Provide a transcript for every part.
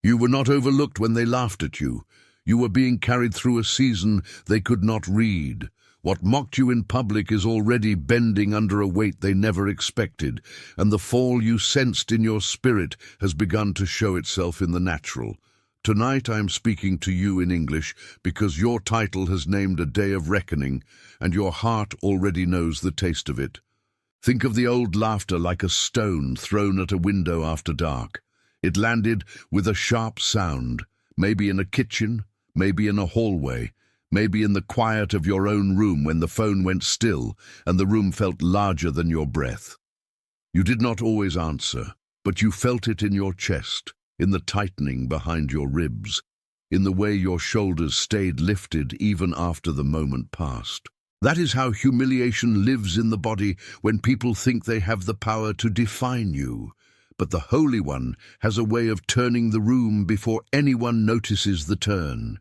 You were not overlooked when they laughed at you. You were being carried through a season they could not read. What mocked you in public is already bending under a weight they never expected, and the fall you sensed in your spirit has begun to show itself in the natural. Tonight I am speaking to you in English because your title has named a day of reckoning, and your heart already knows the taste of it. Think of the old laughter like a stone thrown at a window after dark. It landed with a sharp sound, maybe in a kitchen, maybe in a hallway, maybe in the quiet of your own room when the phone went still and the room felt larger than your breath. You did not always answer, but you felt it in your chest, in the tightening behind your ribs, in the way your shoulders stayed lifted even after the moment passed. That is how humiliation lives in the body when people think they have the power to define you. But the Holy One has a way of turning the room before anyone notices the turn.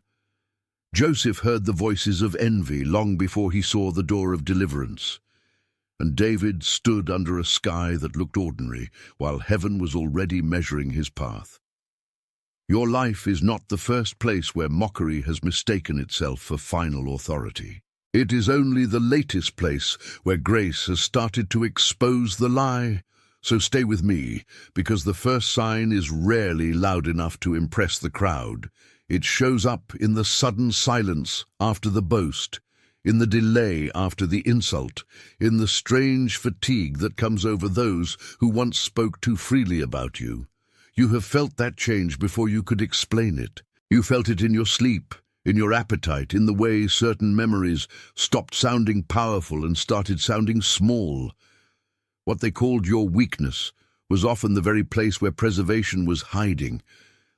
Joseph heard the voices of envy long before he saw the door of deliverance. And David stood under a sky that looked ordinary, while heaven was already measuring his path. Your life is not the first place where mockery has mistaken itself for final authority. It is only the latest place where grace has started to expose the lie. So stay with me, because the first sign is rarely loud enough to impress the crowd. It shows up in the sudden silence after the boast, in the delay after the insult, in the strange fatigue that comes over those who once spoke too freely about you. You have felt that change before you could explain it. You felt it in your sleep, in your appetite, in the way certain memories stopped sounding powerful and started sounding small. What they called your weakness was often the very place where preservation was hiding.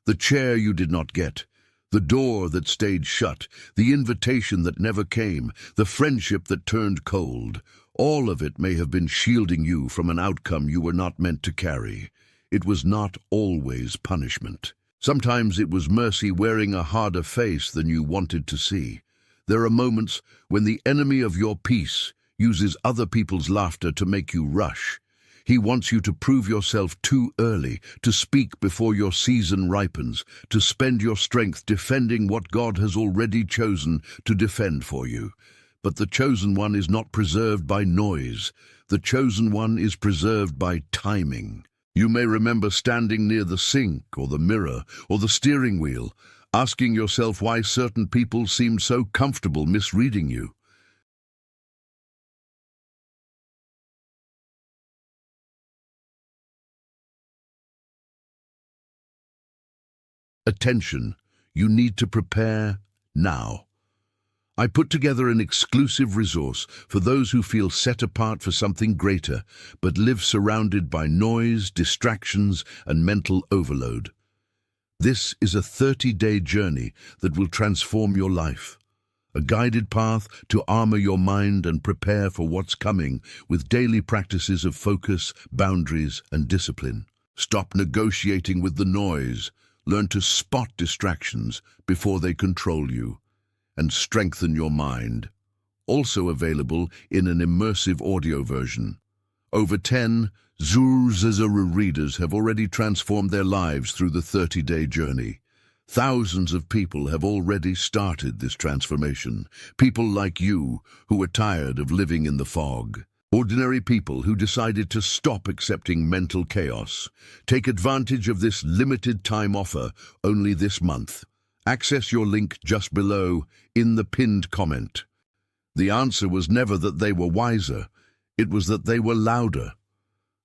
The chair you did not get, the door that stayed shut, the invitation that never came, the friendship that turned cold. All of it may have been shielding you from an outcome you were not meant to carry. It was not always punishment. Sometimes it was mercy wearing a harder face than you wanted to see. There are moments when the enemy of your peace uses other people's laughter to make you rush. He wants you to prove yourself too early, to speak before your season ripens, to spend your strength defending what God has already chosen to defend for you. But the chosen one is not preserved by noise. The chosen one is preserved by timing. You may remember standing near the sink or the mirror or the steering wheel, asking yourself why certain people seemed so comfortable misreading you. Attention, you need to prepare now. I put together an exclusive resource for those who feel set apart for something greater, but live surrounded by noise, distractions, and mental overload. This is a 30-day journey that will transform your life. A guided path to armor your mind and prepare for what's coming with daily practices of focus, boundaries, and discipline. Stop negotiating with the noise. Learn to spot distractions before they control you, and strengthen your mind. Also available in an immersive audio version. Over 10 Zuru readers have already transformed their lives through the 30-day journey. Thousands of people have already started this transformation. People like you who are tired of living in the fog. Ordinary people who decided to stop accepting mental chaos. Take advantage of this limited time offer only this month. Access your link just below in the pinned comment. The answer was never that they were wiser. It was that they were louder.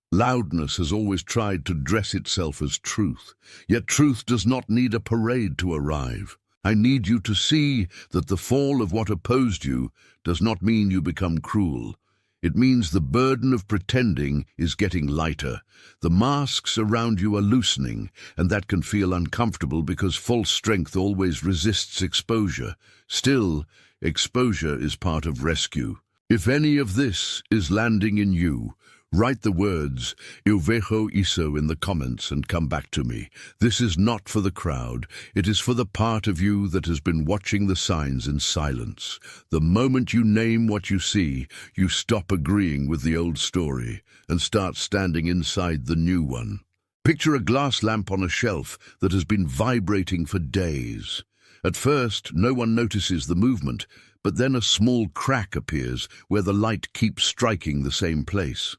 Loudness has always tried to dress itself as truth, yet truth does not need a parade to arrive. I need you to see that the fall of what opposed you does not mean you become cruel. It means the burden of pretending is getting lighter. The masks around you are loosening, and that can feel uncomfortable because false strength always resists exposure. Still, exposure is part of rescue. If any of this is landing in you, write the words "Eu vejo isso" in the comments and come back to me. This is not for the crowd. It is for the part of you that has been watching the signs in silence. The moment you name what you see, you stop agreeing with the old story and start standing inside the new one. Picture a glass lamp on a shelf that has been vibrating for days. At first, no one notices the movement, but then a small crack appears where the light keeps striking the same place.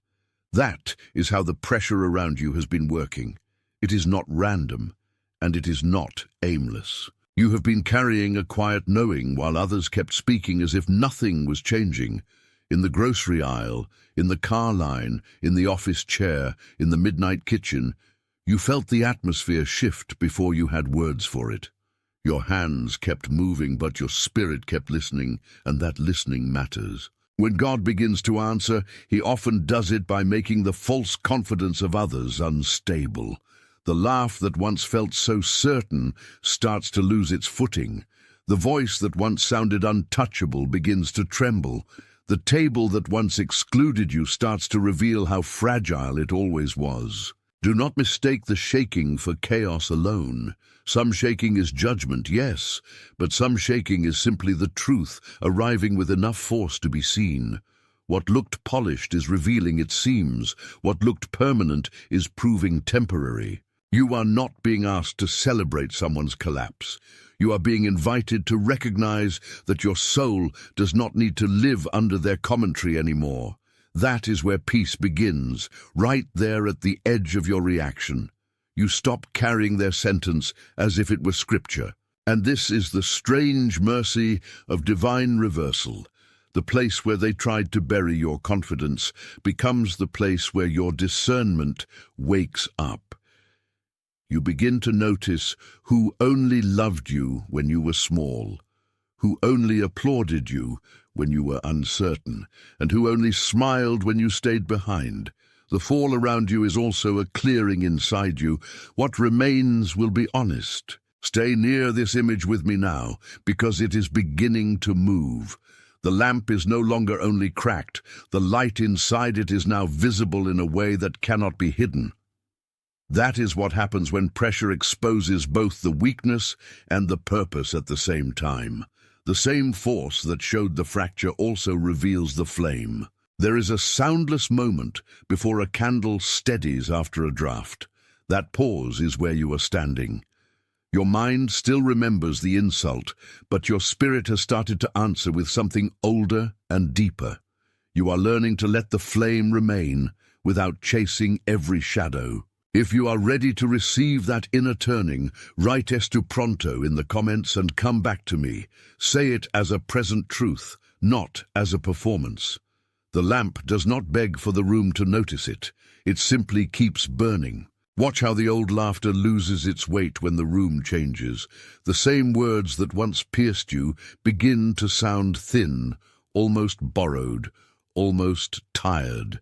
That is how the pressure around you has been working. It is not random, and it is not aimless. You have been carrying a quiet knowing while others kept speaking as if nothing was changing. In the grocery aisle, in the car line, in the office chair, in the midnight kitchen, you felt the atmosphere shift before you had words for it. Your hands kept moving, but your spirit kept listening, and that listening matters. When God begins to answer, he often does it by making the false confidence of others unstable. The laugh that once felt so certain starts to lose its footing. The voice that once sounded untouchable begins to tremble. The table that once excluded you starts to reveal how fragile it always was. Do not mistake the shaking for chaos alone. Some shaking is judgment, yes, but some shaking is simply the truth arriving with enough force to be seen. What looked polished is revealing its seams. What looked permanent is proving temporary. You are not being asked to celebrate someone's collapse. You are being invited to recognize that your soul does not need to live under their commentary anymore. That is where peace begins, right there at the edge of your reaction. You stop carrying their sentence as if it were scripture. And this is the strange mercy of divine reversal. The place where they tried to bury your confidence becomes the place where your discernment wakes up. You begin to notice who only loved you when you were small, who only applauded you when you were uncertain, and who only smiled when you stayed behind. The fall around you is also a clearing inside you. What remains will be honest. Stay near this image with me now, because it is beginning to move. The lamp is no longer only cracked. The light inside it is now visible in a way that cannot be hidden. That is what happens when pressure exposes both the weakness and the purpose at the same time. The same force that showed the fracture also reveals the flame. There is a soundless moment before a candle steadies after a draft. That pause is where you are standing. Your mind still remembers the insult, but your spirit has started to answer with something older and deeper. You are learning to let the flame remain without chasing every shadow. If you are ready to receive that inner turning, write Estu pronto in the comments and come back to me. Say it as a present truth, not as a performance. The lamp does not beg for the room to notice it. It simply keeps burning. Watch how the old laughter loses its weight when the room changes. The same words that once pierced you begin to sound thin, almost borrowed, almost tired.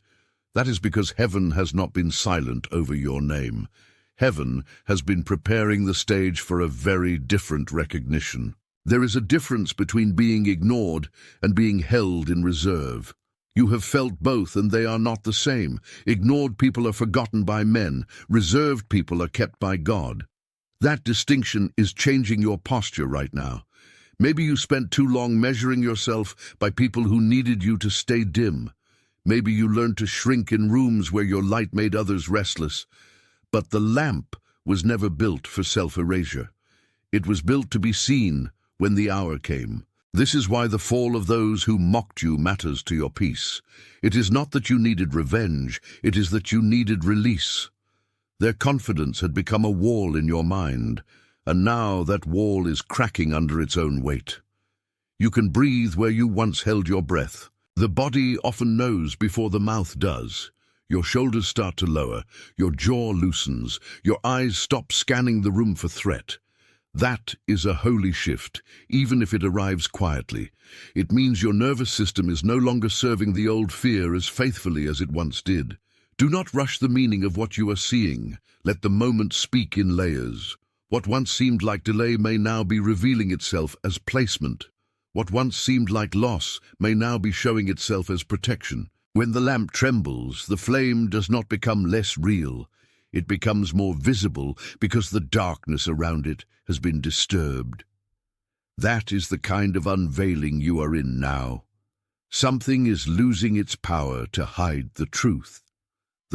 That is because heaven has not been silent over your name. Heaven has been preparing the stage for a very different recognition. There is a difference between being ignored and being held in reserve. You have felt both, and they are not the same. Ignored people are forgotten by men. Reserved people are kept by God. That distinction is changing your posture right now. Maybe you spent too long measuring yourself by people who needed you to stay dim. Maybe you learned to shrink in rooms where your light made others restless. But the lamp was never built for self-erasure. It was built to be seen when the hour came. This is why the fall of those who mocked you matters to your peace. It is not that you needed revenge, it is that you needed release. Their confidence had become a wall in your mind, and now that wall is cracking under its own weight. You can breathe where you once held your breath. The body often knows before the mouth does. Your shoulders start to lower, your jaw loosens, your eyes stop scanning the room for threat. That is a holy shift, even if it arrives quietly. It means your nervous system is no longer serving the old fear as faithfully as it once did. Do not rush the meaning of what you are seeing. Let the moment speak in layers. What once seemed like delay may now be revealing itself as placement. What once seemed like loss may now be showing itself as protection. When the lamp trembles, the flame does not become less real. It becomes more visible because the darkness around it has been disturbed. That is the kind of unveiling you are in now. Something is losing its power to hide the truth.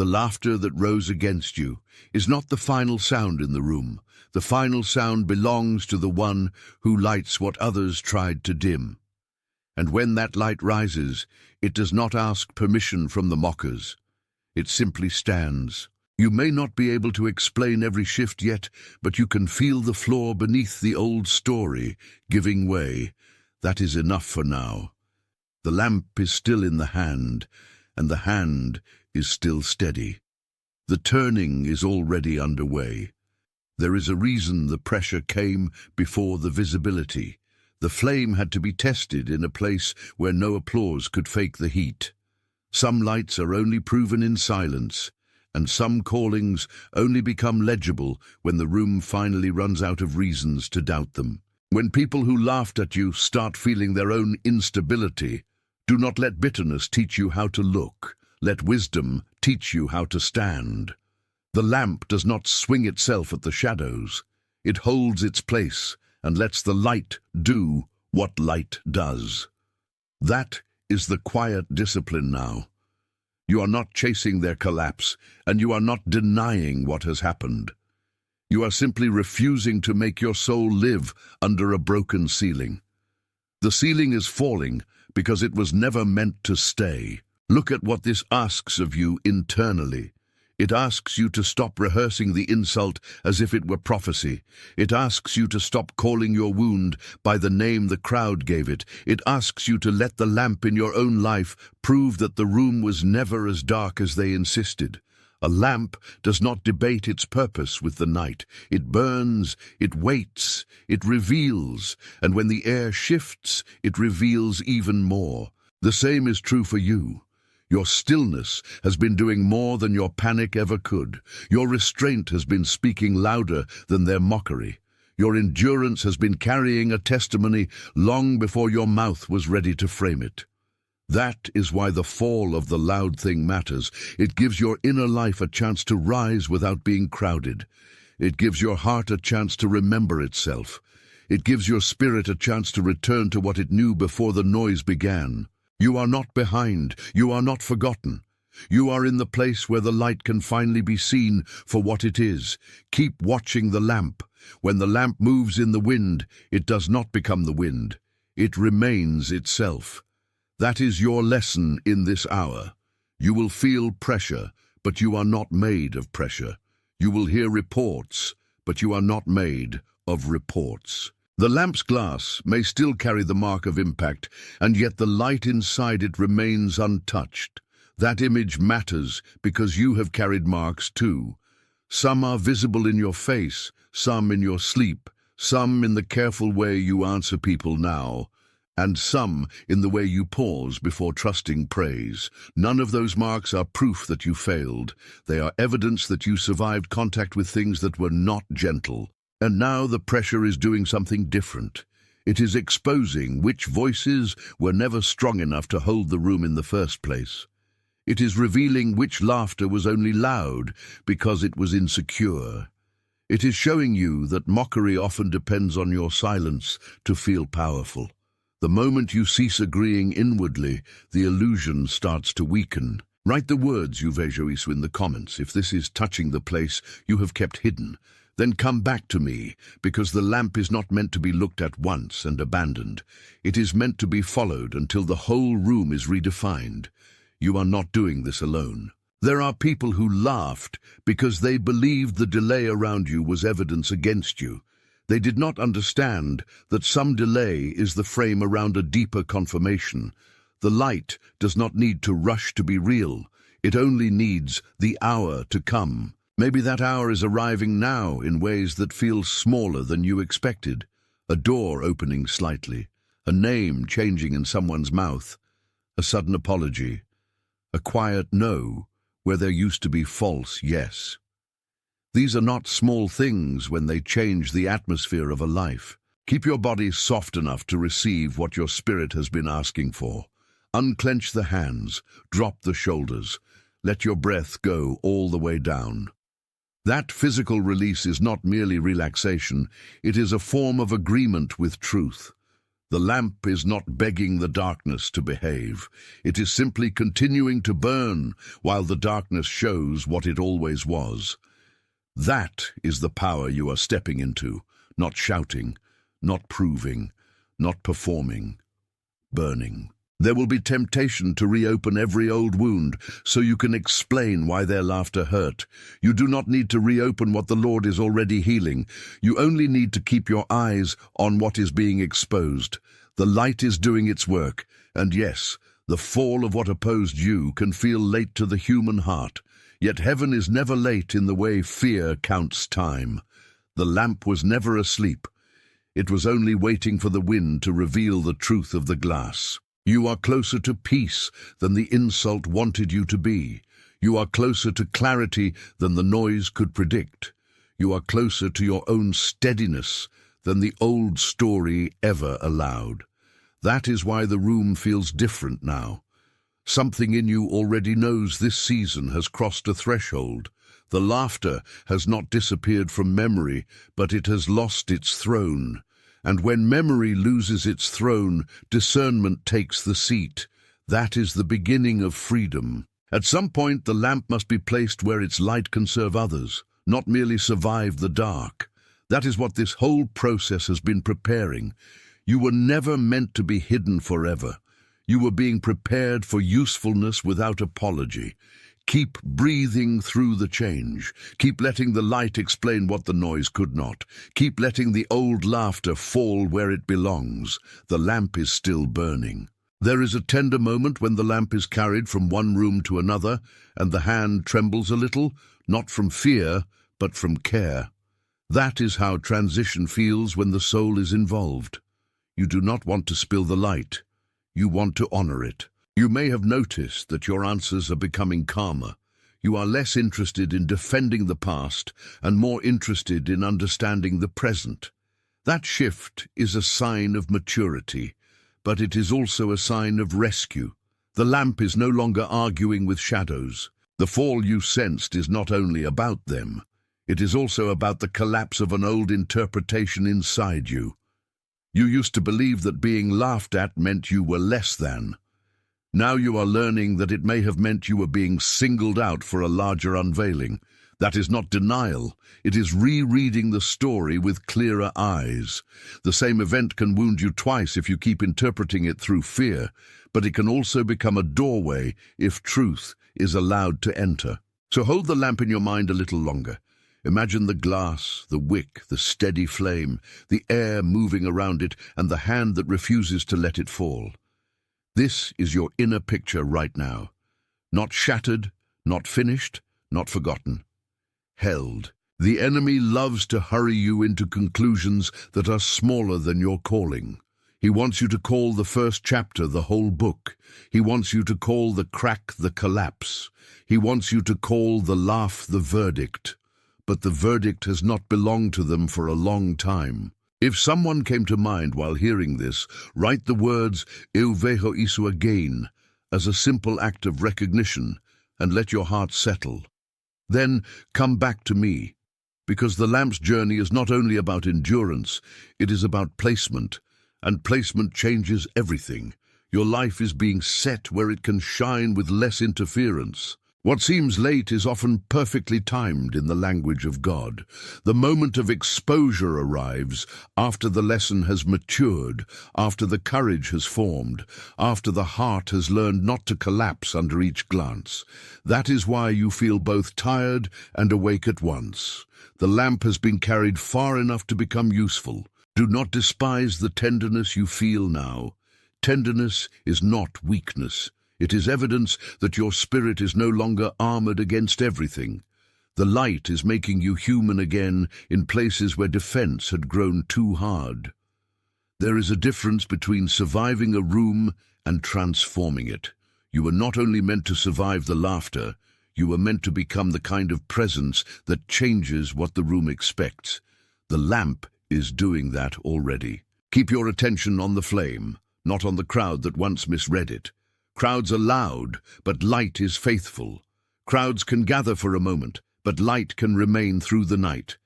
The laughter that rose against you is not the final sound in the room. The final sound belongs to the one who lights what others tried to dim. And when that light rises, it does not ask permission from the mockers. It simply stands. You may not be able to explain every shift yet, but you can feel the floor beneath the old story giving way. That is enough for now. The lamp is still in the hand, and the hand is still steady. The turning is already underway. There is a reason the pressure came before the visibility. The flame had to be tested in a place where no applause could fake the heat. Some lights are only proven in silence, and some callings only become legible when the room finally runs out of reasons to doubt them. When people who laughed at you start feeling their own instability, do not let bitterness teach you how to look. Let wisdom teach you how to stand. The lamp does not swing itself at the shadows. It holds its place and lets the light do what light does. That is the quiet discipline now. You are not chasing their collapse, and you are not denying what has happened. You are simply refusing to make your soul live under a broken ceiling. The ceiling is falling because it was never meant to stay. Look at what this asks of you internally. It asks you to stop rehearsing the insult as if it were prophecy. It asks you to stop calling your wound by the name the crowd gave it. It asks you to let the lamp in your own life prove that the room was never as dark as they insisted. A lamp does not debate its purpose with the night. It burns, it waits, it reveals, and when the air shifts, it reveals even more. The same is true for you. Your stillness has been doing more than your panic ever could. Your restraint has been speaking louder than their mockery. Your endurance has been carrying a testimony long before your mouth was ready to frame it. That is why the fall of the loud thing matters. It gives your inner life a chance to rise without being crowded. It gives your heart a chance to remember itself. It gives your spirit a chance to return to what it knew before the noise began. You are not behind. You are not forgotten. You are in the place where the light can finally be seen for what it is. Keep watching the lamp. When the lamp moves in the wind, it does not become the wind. It remains itself. That is your lesson in this hour. You will feel pressure, but you are not made of pressure. You will hear reports, but you are not made of reports. The lamp's glass may still carry the mark of impact, and yet the light inside it remains untouched. That image matters because you have carried marks too. Some are visible in your face, some in your sleep, some in the careful way you answer people now, and some in the way you pause before trusting praise. None of those marks are proof that you failed. They are evidence that you survived contact with things that were not gentle. And now the pressure is doing something different. It is exposing which voices were never strong enough to hold the room in the first place. It is revealing which laughter was only loud because it was insecure. It is showing you that mockery often depends on your silence to feel powerful. The moment you cease agreeing inwardly, the illusion starts to weaken. Write the words you vejo in the comments if this is touching the place you have kept hidden. Then come back to me, because the lamp is not meant to be looked at once and abandoned. It is meant to be followed until the whole room is redefined. You are not doing this alone. There are people who laughed because they believed the delay around you was evidence against you. They did not understand that some delay is the frame around a deeper confirmation. The light does not need to rush to be real. It only needs the hour to come. Maybe that hour is arriving now in ways that feel smaller than you expected. A door opening slightly, a name changing in someone's mouth, a sudden apology, a quiet no where there used to be false yes. These are not small things when they change the atmosphere of a life. Keep your body soft enough to receive what your spirit has been asking for. Unclench the hands, drop the shoulders, let your breath go all the way down. That physical release is not merely relaxation, it is a form of agreement with truth. The lamp is not begging the darkness to behave. It is simply continuing to burn while the darkness shows what it always was. That is the power you are stepping into, not shouting, not proving, not performing, burning. There will be temptation to reopen every old wound so you can explain why their laughter hurt. You do not need to reopen what the Lord is already healing. You only need to keep your eyes on what is being exposed. The light is doing its work, and yes, the fall of what opposed you can feel late to the human heart. Yet heaven is never late in the way fear counts time. The lamp was never asleep. It was only waiting for the wind to reveal the truth of the glass. You are closer to peace than the insult wanted you to be. You are closer to clarity than the noise could predict. You are closer to your own steadiness than the old story ever allowed. That is why the room feels different now. Something in you already knows this season has crossed a threshold. The laughter has not disappeared from memory, but it has lost its throne. And when memory loses its throne, discernment takes the seat. That is the beginning of freedom. At some point, the lamp must be placed where its light can serve others, not merely survive the dark. That is what this whole process has been preparing. You were never meant to be hidden forever. You were being prepared for usefulness without apology. Keep breathing through the change. Keep letting the light explain what the noise could not. Keep letting the old laughter fall where it belongs. The lamp is still burning. There is a tender moment when the lamp is carried from one room to another, and the hand trembles a little, not from fear, but from care. That is how transition feels when the soul is involved. You do not want to spill the light. You want to honor it. You may have noticed that your answers are becoming calmer. You are less interested in defending the past and more interested in understanding the present. That shift is a sign of maturity, but it is also a sign of rescue. The lamp is no longer arguing with shadows. The fall you sensed is not only about them, it is also about the collapse of an old interpretation inside you. You used to believe that being laughed at meant you were less than. Now you are learning that it may have meant you were being singled out for a larger unveiling. That is not denial. It is rereading the story with clearer eyes. The same event can wound you twice if you keep interpreting it through fear, but it can also become a doorway if truth is allowed to enter. So hold the lamp in your mind a little longer. Imagine the glass, the wick, the steady flame, the air moving around it, and the hand that refuses to let it fall. This is your inner picture right now. Not shattered, not finished, not forgotten. Held. The enemy loves to hurry you into conclusions that are smaller than your calling. He wants you to call the first chapter the whole book. He wants you to call the crack the collapse. He wants you to call the laugh the verdict. But the verdict has not belonged to them for a long time. If someone came to mind while hearing this, write the words "Eu vejo isso again" as a simple act of recognition and let your heart settle. Then come back to me, because the lamp's journey is not only about endurance, it is about placement, and placement changes everything. Your life is being set where it can shine with less interference. What seems late is often perfectly timed in the language of God. The moment of exposure arrives after the lesson has matured, after the courage has formed, after the heart has learned not to collapse under each glance. That is why you feel both tired and awake at once. The lamp has been carried far enough to become useful. Do not despise the tenderness you feel now. Tenderness is not weakness. It is evidence that your spirit is no longer armored against everything. The light is making you human again in places where defense had grown too hard. There is a difference between surviving a room and transforming it. You were not only meant to survive the laughter, you were meant to become the kind of presence that changes what the room expects. The lamp is doing that already. Keep your attention on the flame, not on the crowd that once misread it. Crowds are loud, but light is faithful. Crowds can gather for a moment, but light can remain through the night.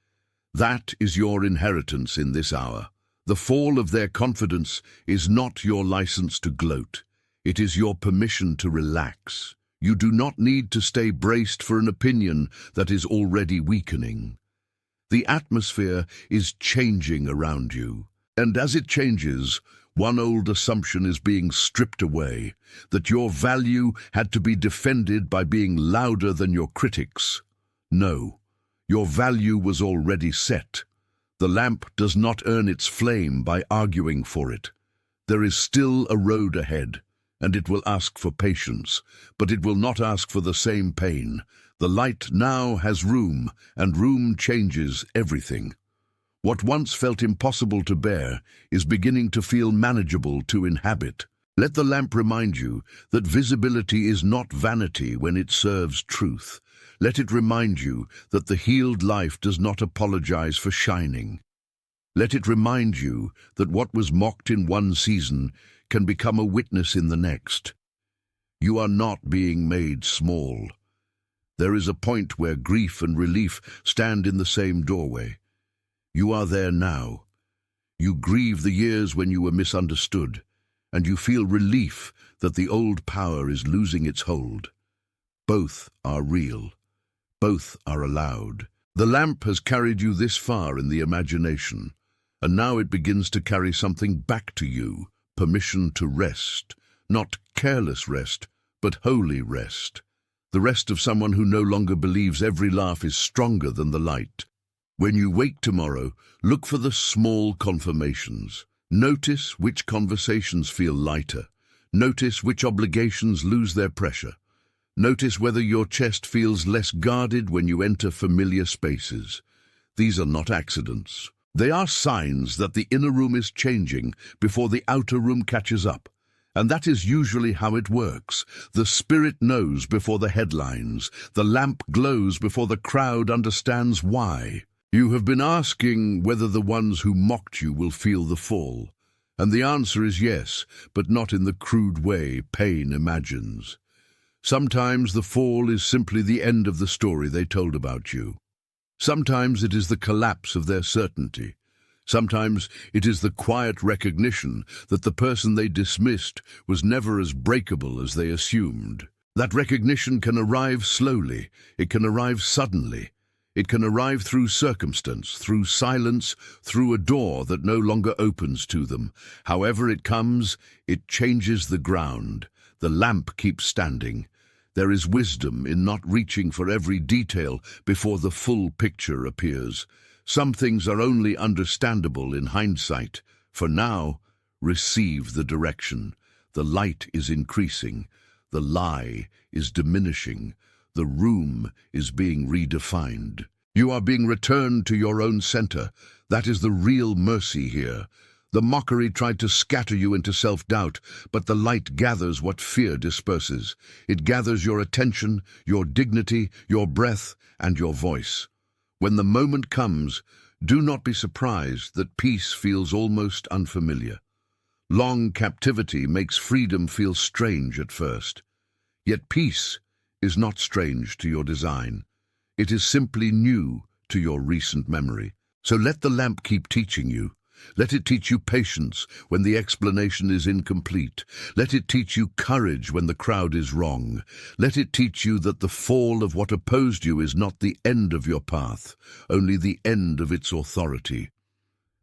That is your inheritance in this hour. The fall of their confidence is not your license to gloat. It is your permission to relax. You do not need to stay braced for an opinion that is already weakening. The atmosphere is changing around you, and as it changes, one old assumption is being stripped away, that your value had to be defended by being louder than your critics. No, your value was already set. The lamp does not earn its flame by arguing for it. There is still a road ahead, and it will ask for patience, but it will not ask for the same pain. The light now has room, and room changes everything. What once felt impossible to bear is beginning to feel manageable to inhabit. Let the lamp remind you that visibility is not vanity when it serves truth. Let it remind you that the healed life does not apologize for shining. Let it remind you that what was mocked in one season can become a witness in the next. You are not being made small. There is a point where grief and relief stand in the same doorway. You are there now. You grieve the years when you were misunderstood, and you feel relief that the old power is losing its hold. Both are real. Both are allowed. The lamp has carried you this far in the imagination, and now it begins to carry something back to you, permission to rest, not careless rest, but holy rest. The rest of someone who no longer believes every laugh is stronger than the light. When you wake tomorrow, look for the small confirmations. Notice which conversations feel lighter. Notice which obligations lose their pressure. Notice whether your chest feels less guarded when you enter familiar spaces. These are not accidents. They are signs that the inner room is changing before the outer room catches up. And that is usually how it works. The spirit knows before the headlines. The lamp glows before the crowd understands why. You have been asking whether the ones who mocked you will feel the fall. And the answer is yes, but not in the crude way pain imagines. Sometimes the fall is simply the end of the story they told about you. Sometimes it is the collapse of their certainty. Sometimes it is the quiet recognition that the person they dismissed was never as breakable as they assumed. That recognition can arrive slowly, it can arrive suddenly. It can arrive through circumstance, through silence, through a door that no longer opens to them. However it comes, it changes the ground. The lamp keeps standing. There is wisdom in not reaching for every detail before the full picture appears. Some things are only understandable in hindsight. For now, receive the direction. The light is increasing. The lie is diminishing. The room is being redefined. You are being returned to your own center. That is the real mercy here. The mockery tried to scatter you into self-doubt, but the light gathers what fear disperses. It gathers your attention, your dignity, your breath, and your voice. When the moment comes, do not be surprised that peace feels almost unfamiliar. Long captivity makes freedom feel strange at first. Yet peace is not strange to your design. It is simply new to your recent memory. So let the lamp keep teaching you. Let it teach you patience when the explanation is incomplete. Let it teach you courage when the crowd is wrong. Let it teach you that the fall of what opposed you is not the end of your path, only the end of its authority.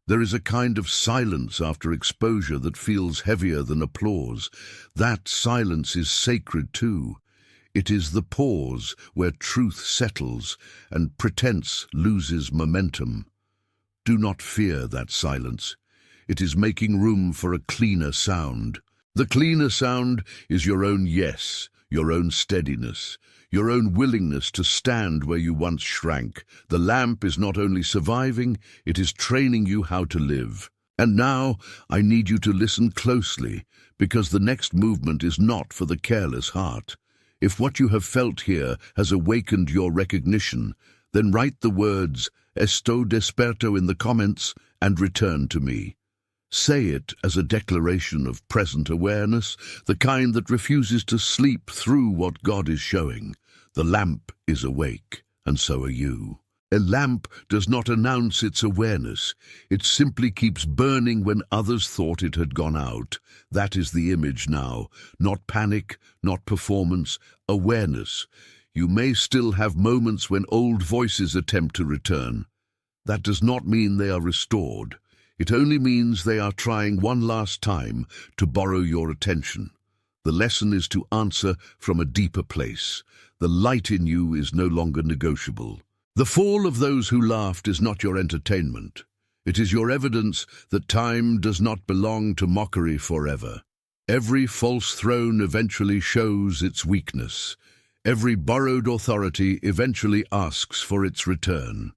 There is a kind of silence after exposure that feels heavier than applause. That silence is sacred too. It is the pause where truth settles and pretense loses momentum. Do not fear that silence. It is making room for a cleaner sound. The cleaner sound is your own yes, your own steadiness, your own willingness to stand where you once shrank. The lamp is not only surviving, it is training you how to live. And now I need you to listen closely, because the next movement is not for the careless heart. If what you have felt here has awakened your recognition, then write the words "Estoy desperto" in the comments and return to me. Say it as a declaration of present awareness, the kind that refuses to sleep through what God is showing. The lamp is awake, and so are you. A lamp does not announce its awareness. It simply keeps burning when others thought it had gone out. That is the image now. Not panic, not performance, awareness. You may still have moments when old voices attempt to return. That does not mean they are restored. It only means they are trying one last time to borrow your attention. The lesson is to answer from a deeper place. The light in you is no longer negotiable. The fall of those who laughed is not your entertainment. It is your evidence that time does not belong to mockery forever. Every false throne eventually shows its weakness. Every borrowed authority eventually asks for its return.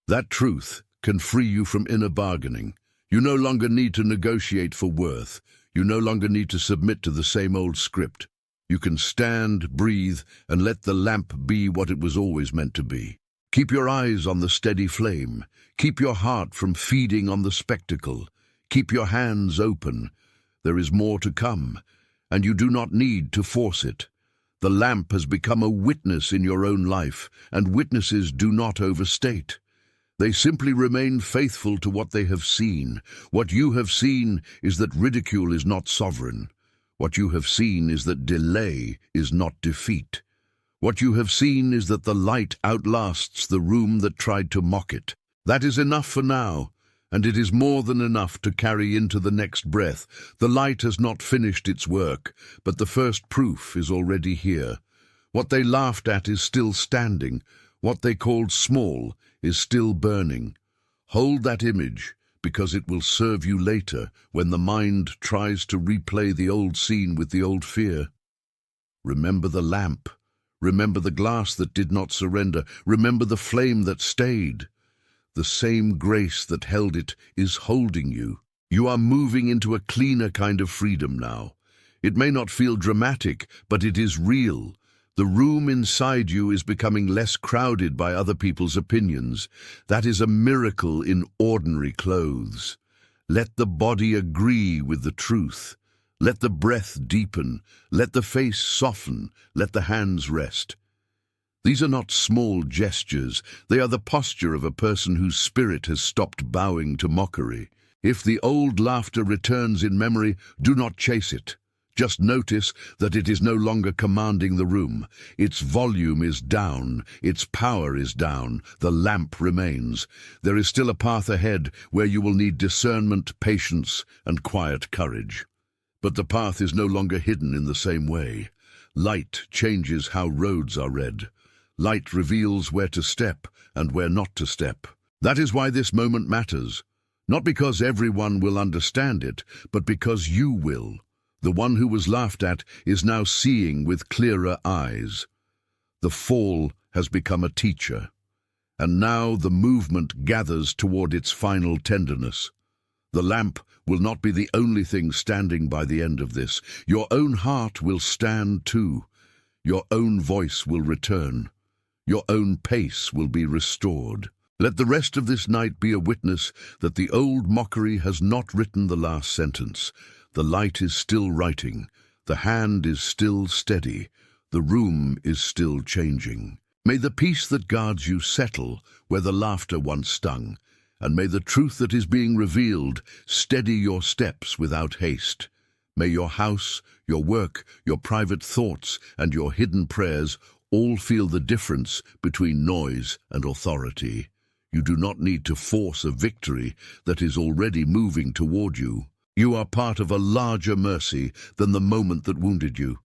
That truth can free you from inner bargaining. You no longer need to negotiate for worth. You no longer need to submit to the same old script. You can stand, breathe, and let the lamp be what it was always meant to be. Keep your eyes on the steady flame. Keep your heart from feeding on the spectacle. Keep your hands open. There is more to come, and you do not need to force it. The lamp has become a witness in your own life, and witnesses do not overstate. They simply remain faithful to what they have seen. What you have seen is that ridicule is not sovereign. What you have seen is that delay is not defeat. What you have seen is that the light outlasts the room that tried to mock it. That is enough for now, and it is more than enough to carry into the next breath. The light has not finished its work, but the first proof is already here. What they laughed at is still standing. What they called small is still burning. Hold that image, because it will serve you later when the mind tries to replay the old scene with the old fear. Remember the lamp. Remember the glass that did not surrender. Remember the flame that stayed. The same grace that held it is holding you. You are moving into a cleaner kind of freedom now. It may not feel dramatic, but it is real. The room inside you is becoming less crowded by other people's opinions. That is a miracle in ordinary clothes. Let the body agree with the truth. Let the breath deepen, let the face soften, let the hands rest. These are not small gestures, they are the posture of a person whose spirit has stopped bowing to mockery. If the old laughter returns in memory, do not chase it. Just notice that it is no longer commanding the room. Its volume is down, its power is down, the lamp remains. There is still a path ahead where you will need discernment, patience, and quiet courage. But the path is no longer hidden in the same way. Light changes how roads are read. Light reveals where to step and where not to step. That is why this moment matters. Not because everyone will understand it, but because you will. The one who was laughed at is now seeing with clearer eyes. The fall has become a teacher, and now the movement gathers toward its final tenderness. The lamp will not be the only thing standing by the end of this. Your own heart will stand too. Your own voice will return. Your own pace will be restored. Let the rest of this night be a witness that the old mockery has not written the last sentence. The light is still writing. The hand is still steady. The room is still changing. May the peace that guards you settle where the laughter once stung, and may the truth that is being revealed steady your steps without haste. May your house, your work, your private thoughts, and your hidden prayers all feel the difference between noise and authority. You do not need to force a victory that is already moving toward you. You are part of a larger mercy than the moment that wounded you.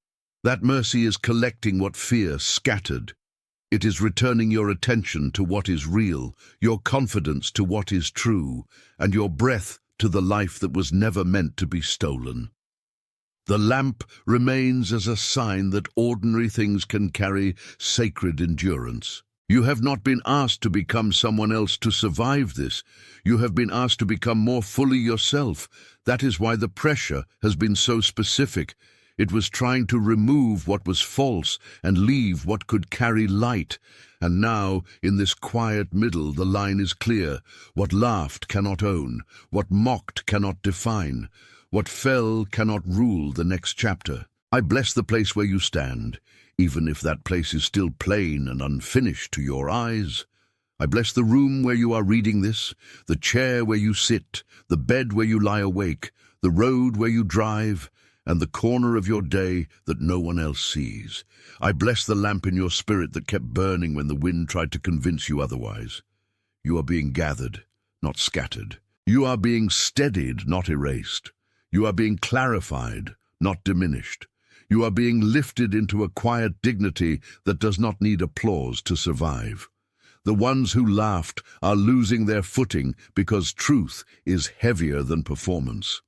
That mercy is collecting what fear scattered. It is returning your attention to what is real, your confidence to what is true, and your breath to the life that was never meant to be stolen. The lamp remains as a sign that ordinary things can carry sacred endurance. You have not been asked to become someone else to survive this. You have been asked to become more fully yourself. That is why the pressure has been so specific. It was trying to remove what was false and leave what could carry light. And now, in this quiet middle, the line is clear. What laughed cannot own. What mocked cannot define. What fell cannot rule the next chapter. I bless the place where you stand, even if that place is still plain and unfinished to your eyes. I bless the room where you are reading this, the chair where you sit, the bed where you lie awake, the road where you drive, and the corner of your day that no one else sees. I bless the lamp in your spirit that kept burning when the wind tried to convince you otherwise. You are being gathered, not scattered. You are being steadied, not erased. You are being clarified, not diminished. You are being lifted into a quiet dignity that does not need applause to survive. The ones who laughed are losing their footing because truth is heavier than performance.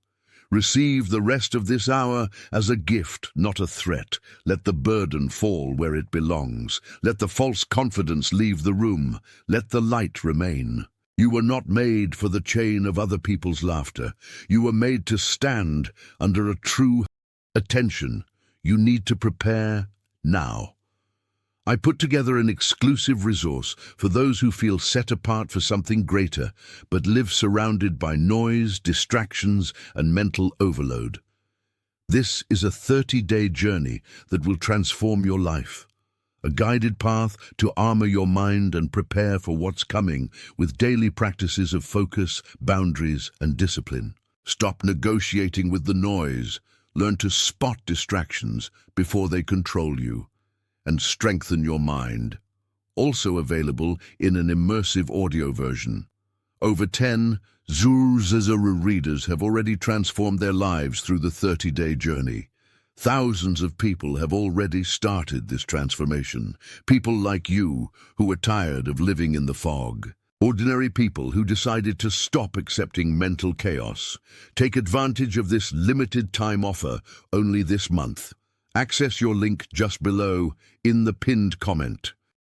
Receive the rest of this hour as a gift, not a threat. Let the burden fall where it belongs. Let the false confidence leave the room. Let the light remain. You were not made for the chain of other people's laughter. You were made to stand under a true attention. You need to prepare now. I put together an exclusive resource for those who feel set apart for something greater, but live surrounded by noise, distractions, and mental overload. This is a 30-day journey that will transform your life. A guided path to armor your mind and prepare for what's coming with daily practices of focus, boundaries, and discipline. Stop negotiating with the noise. Learn to spot distractions before they control you. And strengthen your mind. Also available in an immersive audio version. Over 10 Zuru readers have already transformed their lives through the 30-day journey. Thousands of people have already started this transformation. People like you who are tired of living in the fog. Ordinary people who decided to stop accepting mental chaos. Take advantage of this limited time offer only this month. Access your link just below in the pinned comment.